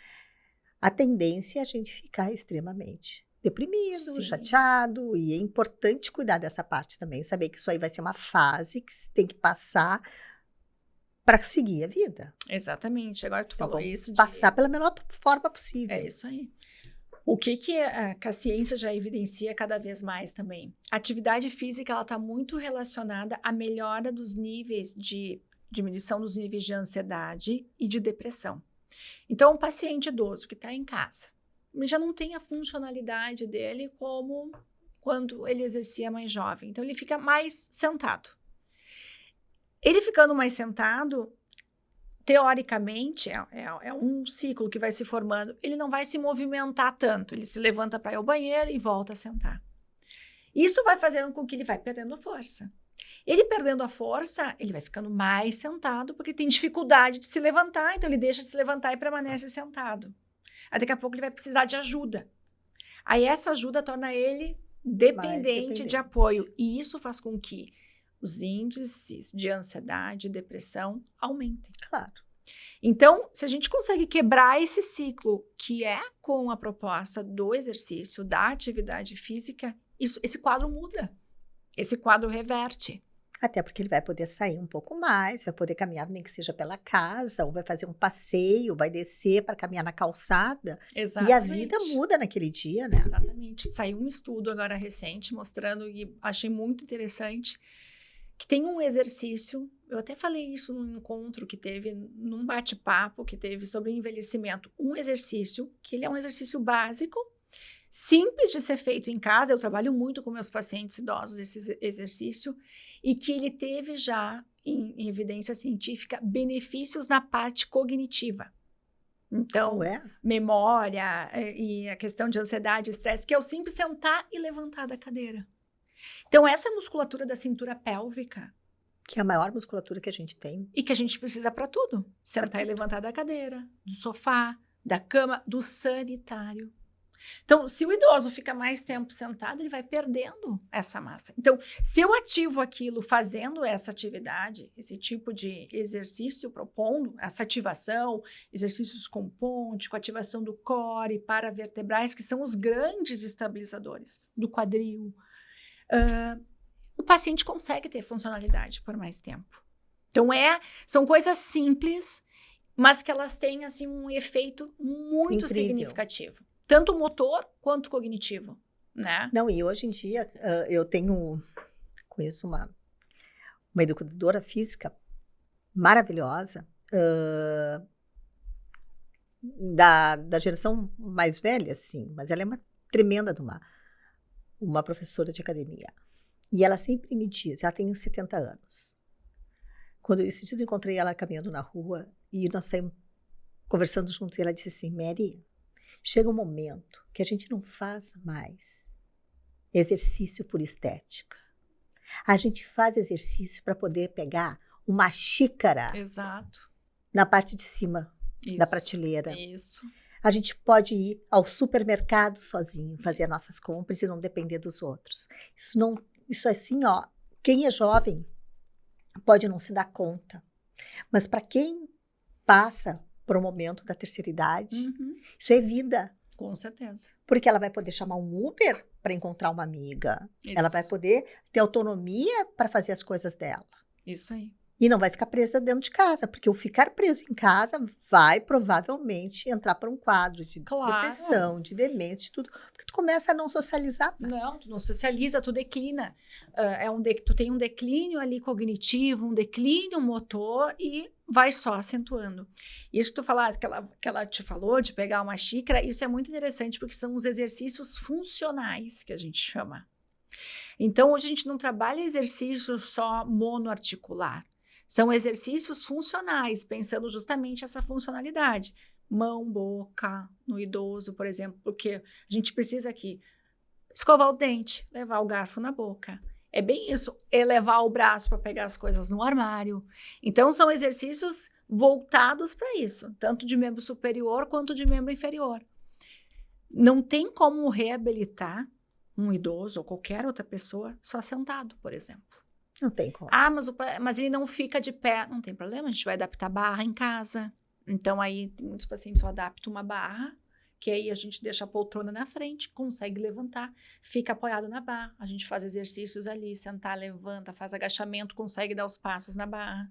a tendência é a gente ficar extremamente deprimido, Sim. chateado, e é importante cuidar dessa parte também, saber que isso aí vai ser uma fase que se tem que passar para seguir a vida. Exatamente. Agora tu falou isso de... Passar pela melhor forma possível. É isso aí. O que a ciência já evidencia cada vez mais também? A atividade física está muito relacionada à melhora dos níveis de diminuição dos níveis de ansiedade e de depressão. Então, um paciente idoso que está em casa, já não tem a funcionalidade dele como quando ele exercia mais jovem. Então, ele fica mais sentado. Ele ficando mais sentado, teoricamente, é um ciclo que vai se formando, ele não vai se movimentar tanto, ele se levanta para ir ao banheiro e volta a sentar. Isso vai fazendo com que ele vai perdendo a força. Ele perdendo a força, ele vai ficando mais sentado, porque tem dificuldade de se levantar, então ele deixa de se levantar e permanece sentado. Aí daqui a pouco ele vai precisar de ajuda. Aí essa ajuda torna ele dependente de apoio, e isso faz com que os índices de ansiedade e depressão aumentem. Claro. Então, se a gente consegue quebrar esse ciclo, que é com a proposta do exercício, da atividade física, esse quadro muda. Esse quadro reverte. Até porque ele vai poder sair um pouco mais, vai poder caminhar nem que seja pela casa, ou vai fazer um passeio, vai descer para caminhar na calçada. Exatamente. E a vida muda naquele dia, né? Exatamente. Saiu um estudo agora recente mostrando, e achei muito interessante, que tem um exercício, eu até falei isso num encontro que teve, num bate-papo que teve sobre envelhecimento, um exercício, que ele é um exercício básico, simples de ser feito em casa, eu trabalho muito com meus pacientes idosos esse exercício, e que ele teve já, em evidência científica, benefícios na parte cognitiva. Então, memória e a questão de ansiedade e estresse, que é o simples sentar e levantar da cadeira. Então, essa musculatura da cintura pélvica, que é a maior musculatura que a gente tem. E que a gente precisa para tudo. Sentar e levantar da cadeira, do sofá, da cama, do sanitário. Então, se o idoso fica mais tempo sentado, ele vai perdendo essa massa. Então, se eu ativo aquilo fazendo essa atividade, esse tipo de exercício, propondo essa ativação, exercícios com ponte, com ativação do core, paravertebrais, que são os grandes estabilizadores do quadril, o paciente consegue ter funcionalidade por mais tempo. Então, são coisas simples mas que elas têm, assim, um efeito muito Incrível. significativo. Tanto motor quanto cognitivo, né? Não, e hoje em dia eu conheço uma educadora física maravilhosa, da geração mais velha, assim, mas ela é uma tremenda de uma professora de academia. E ela sempre me diz, ela tem uns 70 anos. Quando esse dia eu encontrei ela caminhando na rua e nós saímos conversando juntos, e ela disse assim: Mary, chega um momento que a gente não faz mais exercício por estética. A gente faz exercício para poder pegar uma xícara Exato. na parte de cima da Isso. prateleira. Isso. A gente pode ir ao supermercado sozinho, fazer as nossas compras e não depender dos outros. Isso é assim, ó, quem é jovem pode não se dar conta. Mas para quem passa por um momento da terceira idade, isso é vida. Com certeza. Porque ela vai poder chamar um Uber para encontrar uma amiga. Isso. Ela vai poder ter autonomia para fazer as coisas dela. Isso aí. E não vai ficar presa dentro de casa, porque o ficar preso em casa vai provavelmente entrar para um quadro de depressão, de demência, de tudo. Porque tu começa a não socializar mais. Não, tu não socializa, tu declina. Tu tem um declínio ali cognitivo, um declínio motor e vai só acentuando. Isso que tu falaste, que ela te falou de pegar uma xícara, isso é muito interessante porque são os exercícios funcionais que a gente chama. Então, hoje a gente não trabalha exercício só monoarticular. São exercícios funcionais, pensando justamente essa funcionalidade. Mão, boca, no idoso, por exemplo, porque a gente precisa aqui escovar o dente, levar o garfo na boca. É bem isso, elevar o braço para pegar as coisas no armário. Então, são exercícios voltados para isso, tanto de membro superior quanto de membro inferior. Não tem como reabilitar um idoso ou qualquer outra pessoa só sentado, por exemplo. Não tem como. Mas ele não fica de pé. Não tem problema, a gente vai adaptar barra em casa. Então, aí, muitos pacientes só adaptam uma barra, que aí a gente deixa a poltrona na frente, consegue levantar, fica apoiado na barra. A gente faz exercícios ali, sentar, levanta, faz agachamento, consegue dar os passos na barra.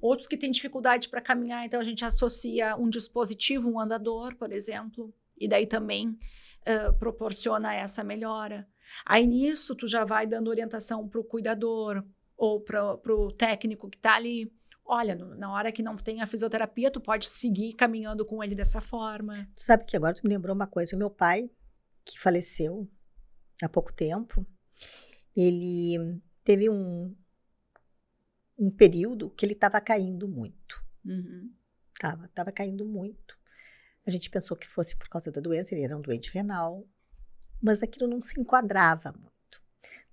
Outros que têm dificuldade para caminhar, então a gente associa um dispositivo, um andador, por exemplo, e daí também proporciona essa melhora. Aí nisso tu já vai dando orientação para o cuidador ou para o técnico que está ali. Olha, na hora que não tem a fisioterapia, tu pode seguir caminhando com ele dessa forma. Tu sabe que agora tu me lembrou uma coisa. O meu pai, que faleceu há pouco tempo, ele teve um período que ele estava caindo muito. Estava caindo muito. A gente pensou que fosse por causa da doença, ele era um doente renal, mas aquilo não se enquadrava muito.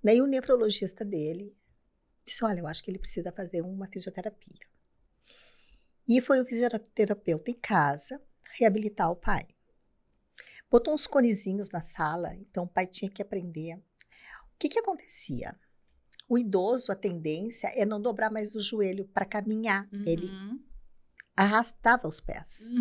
Daí o nefrologista dele disse, olha, eu acho que ele precisa fazer uma fisioterapia. E foi o fisioterapeuta em casa reabilitar o pai. Botou uns conezinhos na sala, então o pai tinha que aprender. O que acontecia? O idoso, a tendência é não dobrar mais o joelho para caminhar. Ele arrastava os pés.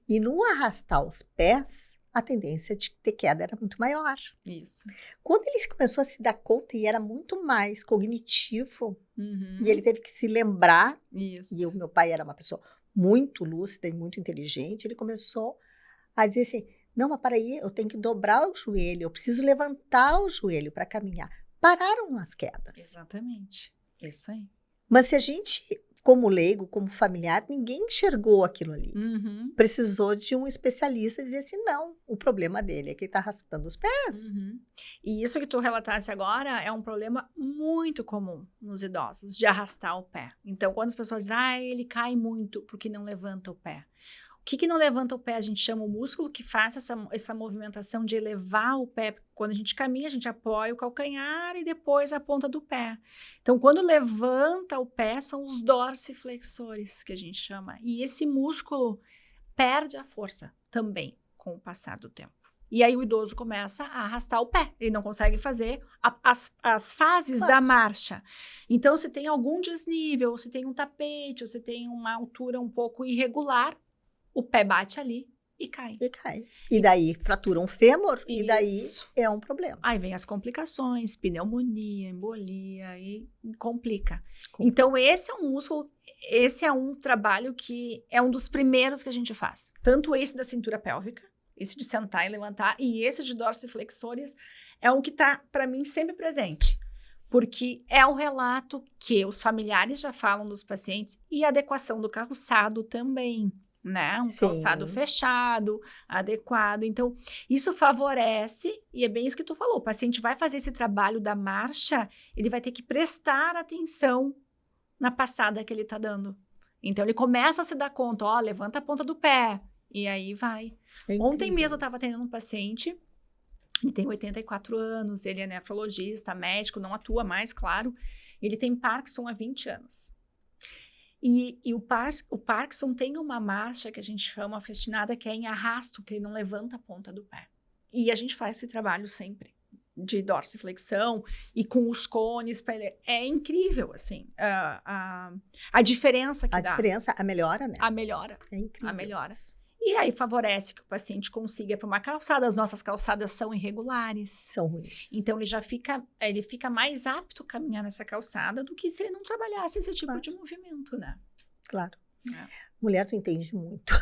E no arrastar os pés, a tendência de ter queda era muito maior. Isso. Quando ele começou a se dar conta e era muito mais cognitivo, e ele teve que se lembrar, e o meu pai era uma pessoa muito lúcida e muito inteligente, ele começou a dizer assim, não, mas para aí, eu tenho que dobrar o joelho, eu preciso levantar o joelho para caminhar. Pararam as quedas. Exatamente. Isso aí. Mas se a gente, como leigo, como familiar, ninguém enxergou aquilo ali. Precisou de um especialista dizer assim, não, o problema dele é que ele está arrastando os pés. E isso que tu relatasse agora é um problema muito comum nos idosos, de arrastar o pé. Então, quando as pessoas dizem, ele cai muito porque não levanta o pé. O que não levanta o pé? A gente chama o músculo que faz essa movimentação de elevar o pé. Quando a gente caminha, a gente apoia o calcanhar e depois a ponta do pé. Então, quando levanta o pé, são os dorsiflexores, que a gente chama. E esse músculo perde a força também com o passar do tempo. E aí o idoso começa a arrastar o pé. Ele não consegue fazer as fases da marcha. Então, se tem algum desnível, se tem um tapete, ou se tem uma altura um pouco irregular, o pé bate ali e cai. E cai. E daí fratura um fêmur, e daí Isso. é um problema. Aí vem as complicações, pneumonia, embolia, e complica. Então, esse é um músculo, esse é um trabalho que é um dos primeiros que a gente faz. Tanto esse da cintura pélvica, esse de sentar e levantar, e esse de dorsiflexores, é um que está, para mim, sempre presente. Porque é o relato que os familiares já falam dos pacientes e a adequação do calçado também, né? Um calçado fechado, adequado. Então, isso favorece, e é bem isso que tu falou, o paciente vai fazer esse trabalho da marcha, ele vai ter que prestar atenção na passada que ele está dando. Então, ele começa a se dar conta, ó, levanta a ponta do pé, e aí vai. Ontem mesmo eu estava atendendo um paciente, ele tem 84 anos, ele é nefrologista, médico, não atua mais, claro. Ele tem Parkinson há 20 anos. E o Parkinson tem uma marcha que a gente chama festinada, que é em arrasto, que ele não levanta a ponta do pé. E a gente faz esse trabalho sempre, de dorsiflexão e com os cones para ele. É incrível, assim, a diferença que dá. A diferença, a melhora, né? A melhora. É incrível. A melhora. E aí favorece que o paciente consiga ir para uma calçada. As nossas calçadas são irregulares. São ruins. Então, ele fica mais apto a caminhar nessa calçada do que se ele não trabalhasse esse tipo de movimento, né? Claro. É. Mulher, tu entende muito.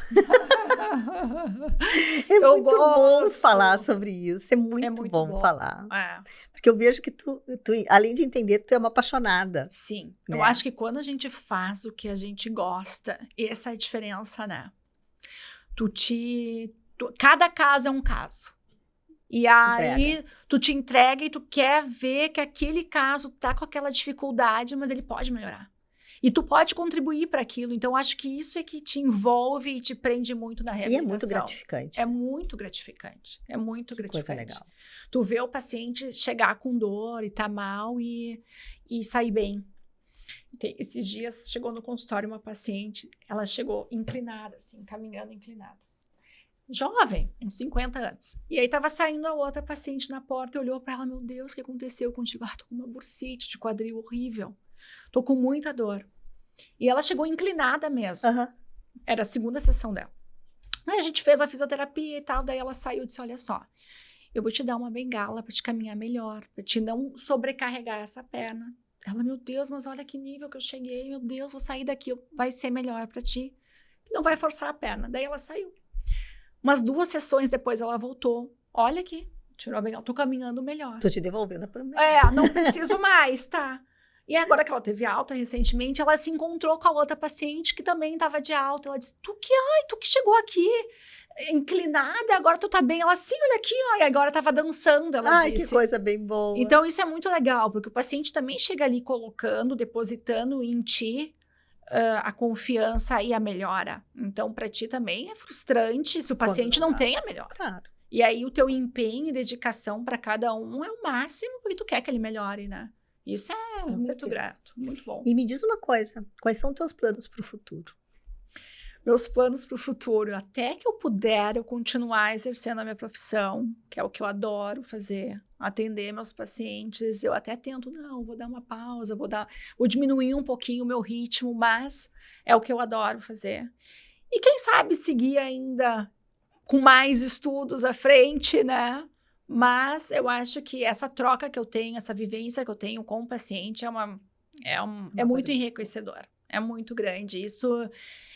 É muito bom falar sobre isso. É muito bom falar. É. Porque eu vejo que tu, além de entender, tu é uma apaixonada. Sim. Né? Eu acho que quando a gente faz o que a gente gosta, essa é a diferença, né? Cada caso é um caso. E aí, tu te entrega e tu quer ver que aquele caso tá com aquela dificuldade, mas ele pode melhorar. E tu pode contribuir para aquilo. Então, acho que isso é que te envolve e te prende muito na reabilitação. E é muito gratificante. É muito gratificante. É muito gratificante. Coisa legal. Tu vê o paciente chegar com dor e tá mal e sair bem. Esses dias chegou no consultório uma paciente, ela chegou inclinada, assim, caminhando inclinada. Jovem, uns 50 anos. E aí tava saindo a outra paciente na porta e olhou para ela, meu Deus, o que aconteceu contigo? Tô com uma bursite de quadril horrível. Tô com muita dor. E ela chegou inclinada mesmo. Era a segunda sessão dela. Aí a gente fez a fisioterapia e tal, daí ela saiu e disse, olha só, eu vou te dar uma bengala para te caminhar melhor, para te não sobrecarregar essa perna. Ela, meu Deus, mas olha que nível que eu cheguei, meu Deus, vou sair daqui, vai ser melhor para ti. Não vai forçar a perna. Daí ela saiu. Umas 2 sessões depois ela voltou. Olha aqui, tirou a bengala, tô caminhando melhor. Tô te devolvendo a pandemia. Não preciso mais, tá? E agora que ela teve alta recentemente, ela se encontrou com a outra paciente que também estava de alta. Ela disse, tu que chegou aqui inclinada, agora tu tá bem. Ela, sim, olha aqui, ó, e agora tava dançando, ela disse. Que coisa bem boa. Então, isso é muito legal, porque o paciente também chega ali colocando, depositando em ti a confiança e a melhora. Então, para ti também é frustrante se o paciente não tem a melhora. Claro. E aí, o teu empenho e dedicação para cada um é o máximo, porque tu quer que ele melhore, né? Isso é muito grato, muito bom. E me diz uma coisa, quais são os teus planos para o futuro? Meus planos para o futuro, até que eu puder eu continuar exercendo a minha profissão, que é o que eu adoro fazer, atender meus pacientes, eu até tento, não, vou dar uma pausa, vou diminuir um pouquinho o meu ritmo, mas é o que eu adoro fazer. E quem sabe seguir ainda com mais estudos à frente, né? Mas eu acho que essa troca que eu tenho, essa vivência que eu tenho com o paciente é muito enriquecedor. É muito grande. Isso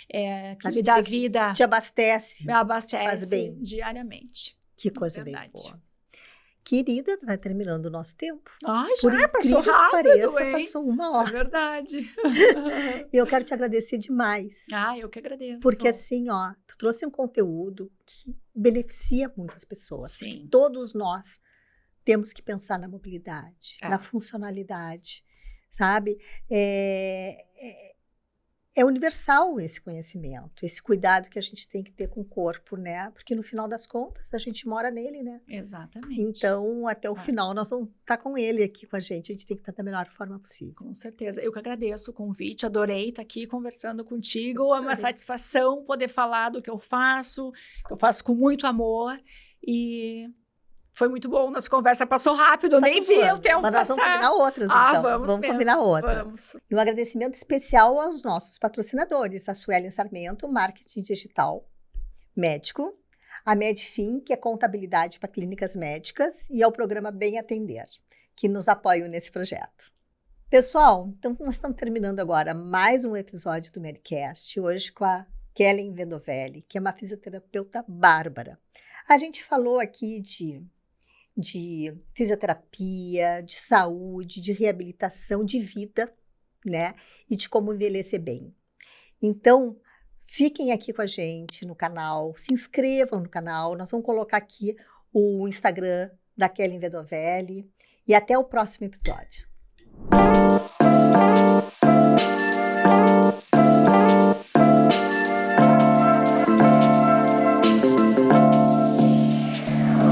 que me dá vida. Te abastece. Me abastece faz bem. diariamente. Que coisa bem boa. Querida, vai terminando o nosso tempo. Ai, já passou rápido, que pareça, passou 1 hora. É verdade. E eu quero te agradecer demais. Eu que agradeço. Porque assim, ó, tu trouxe um conteúdo que beneficia muitas pessoas. Sim. Porque todos nós temos que pensar na mobilidade, na funcionalidade, sabe? É universal esse conhecimento, esse cuidado que a gente tem que ter com o corpo, né? Porque no final das contas, a gente mora nele, né? Exatamente. Então, até o final, nós vamos estar com ele aqui com a gente tem que estar da melhor forma possível. Com certeza. Eu que agradeço o convite, adorei estar aqui conversando contigo. É uma satisfação poder falar do que eu faço com muito amor. E foi muito bom, nossa conversa passou rápido, nem vi o tempo passar. Mas nós vamos combinar outras, então. Vamos combinar outras. Vamos. E um agradecimento especial aos nossos patrocinadores, a Suelen Sarmento, Marketing Digital, médico, a Medfin, que é contabilidade para clínicas médicas, e ao programa Bem Atender, que nos apoiam nesse projeto. Pessoal, então nós estamos terminando agora mais um episódio do Medcast, hoje com a Kellen Vendovelli, que é uma fisioterapeuta bárbara. A gente falou aqui de fisioterapia, de saúde, de reabilitação, de vida, né? E de como envelhecer bem. Então, fiquem aqui com a gente no canal, se inscrevam no canal, nós vamos colocar aqui o Instagram da Kellen Vendovelli e até o próximo episódio.